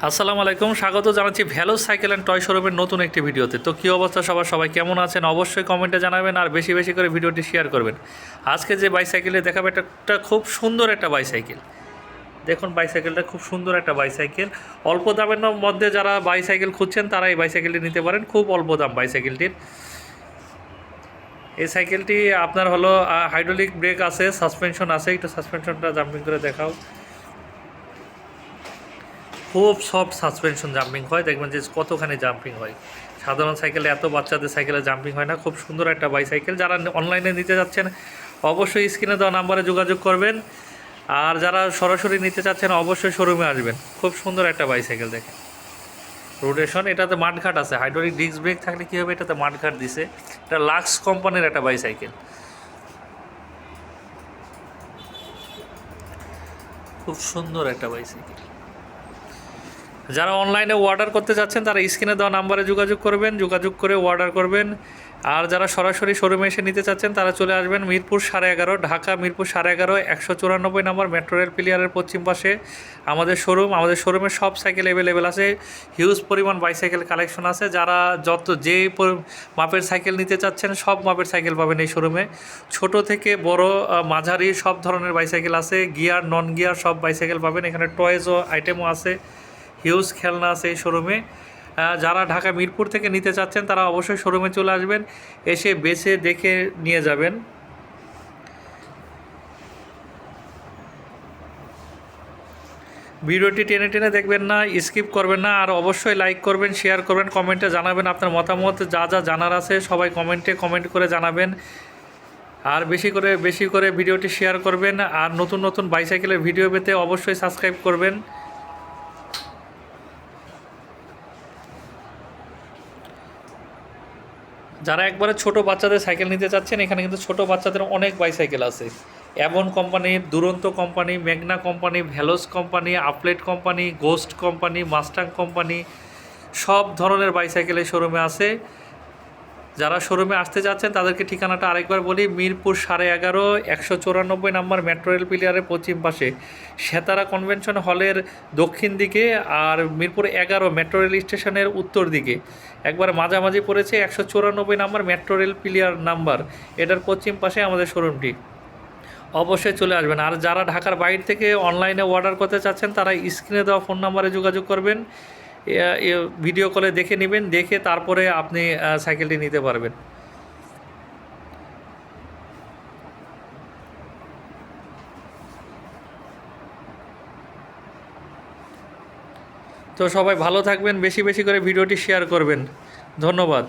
আসসালামু আলাইকুম, স্বাগত জানাচ্ছি ভ্যালোস সাইকেল অ্যান্ড টয় শোরুমের নতুন একটি ভিডিওতে। তো কী অবস্থা সবাই কেমন আছেন অবশ্যই কমেন্টে জানাবেন আর বেশি বেশি করে ভিডিওটি শেয়ার করবেন। আজকে যে বাইসাইকেলে দেখাবো একটা খুব সুন্দর একটা বাইসাইকেল। দেখুন বাইসাইকেলটা খুব সুন্দর একটা বাইসাইকেল। অল্প দামের মধ্যে যারা বাইসাইকেল খুঁজছেন তারা এই বাইসাইকেলটি নিতে পারেন, খুব অল্প দাম বাইসাইকেলটির। এই সাইকেলটি আপনার হলো হাইড্রোলিক ব্রেক আছে, সাসপেনশন আছে। একটু সাসপেনশনটা জাম্পিং করে দেখাও। খুব সফট সাসপেনশন জাম্পিং হয়, দেখবেন যে কতখানি জাম্পিং হয়। সাধারণ সাইকেলে এত বাচ্চাদের সাইকেলে জাম্পিং হয় না। খুব সুন্দর একটা বাইসাইকেল। যারা অনলাইনে নিতে যাচ্ছেন অবশ্যই স্ক্রিনে দেওয়া নাম্বারে যোগাযোগ করবেন, আর যারা সরাসরি নিতে চাচ্ছেন অবশ্যই শোরুমে আসবেন। খুব সুন্দর একটা বাইসাইকেল দেখেন। রোটেশন, এটাতে মাঠঘাট আছে। হাইড্রোলিক ডিস্ক ব্রেক থাকলে কী হবে, এটাতে মাঠঘাট দিছে। এটা লাক্স কোম্পানির একটা বাইসাইকেল, খুব সুন্দর একটা বাইসাইকেল। যারা অনলাইনে অর্ডার করতে যাচ্ছেন তারা স্ক্রিনে দেওয়া নাম্বারে যোগাযোগ করবেন, যোগাযোগ করে অর্ডার করবেন। আর যারা সরাসরি শোরুমে এসে নিতে চাচ্ছেন তারা চলে আসবেন মিরপুর 11.5, ঢাকা মিরপুর 11.5, 194 নম্বর মেট্রো রেল পিলিয়ারের পশ্চিম পাশে আমাদের শোরুম। আমাদের শোরুমে সব সাইকেল অ্যাভেলেবেল আছে, হিউজ পরিমাণ বাইসাইকেল কালেকশন আছে। যারা যে মাপের সাইকেল নিতে চাচ্ছেন সব মাপের সাইকেল পাবেন এই শোরুমে। ছোট থেকে বড় মাঝারি সব ধরনের বাইসাইকেল আছে, গিয়ার নন গিয়ার সব বাইসাইকেল পাবেন। এখানে টয়েজও আইটেমও আছে, হিউজ খেলনা আছে এই শোরুমে। যারা ঢাকা মিরপুর থেকে নিতে চাচ্ছেন তারা অবশ্যই শোরুমে চলে আসবেন, এসে বেছে দেখে নিয়ে যাবেন। ভিডিওটি টেনে টেনে দেখবেন না, স্কিপ করবেন না, আর অবশ্যই লাইক করবেন, শেয়ার করবেন, কমেন্টে জানাবেন আপনার মতামত। যা যা জানার আছে সবাই কমেন্ট করে জানাবেন। আর বেশি করে ভিডিওটি শেয়ার করবেন। আর নতুন নতুন বাইসাইকেলের ভিডিও পেতে অবশ্যই সাবস্ক্রাইব করবেন। যারা একবারে ছোট বাচ্চাদের সাইকেল নিতে চাচ্ছেন, এখানে কিন্তু ছোট বাচ্চাদের অনেক বাইসাইকেল আছে। Avon company, Duranta company, Magna company, Veloce company, আপলেট company, Ghost company, Mustang company, সব ধরনের বাইসাইকেল এই শোরুমে আছে। যারা শোরুমে আসতে যাচ্ছেন তাদেরকে ঠিকানাটা আরেকবার বলি, মিরপুর 11.5, 194 নম্বর মেট্রো রেল পিলিয়ারের পশ্চিম পাশে, সেতারা কনভেনশন হলের দক্ষিণ দিকে, আর মিরপুর 11 মেট্রো রেল স্টেশনের উত্তর দিকে। একবার মাঝামাঝি পড়েছে 194 নম্বর মেট্রো রেল পিলিয়ার নাম্বার, এটার পশ্চিম পাশে আমাদের শোরুমটি। অবশ্যই চলে আসবেন। আর যারা ঢাকার বাইরে থেকে অনলাইনে অর্ডার করতে চাচ্ছেন তারা স্ক্রিনে দেওয়া ফোন নাম্বারে যোগাযোগ করবেন, ভিডিও কলে দেখে নেবেন, দেখে তারপরে আপনি সাইকেলটি নিতে পারবেন। তো সবাই ভালো থাকবেন, বেশি বেশি করে ভিডিওটি শেয়ার করবেন। ধন্যবাদ।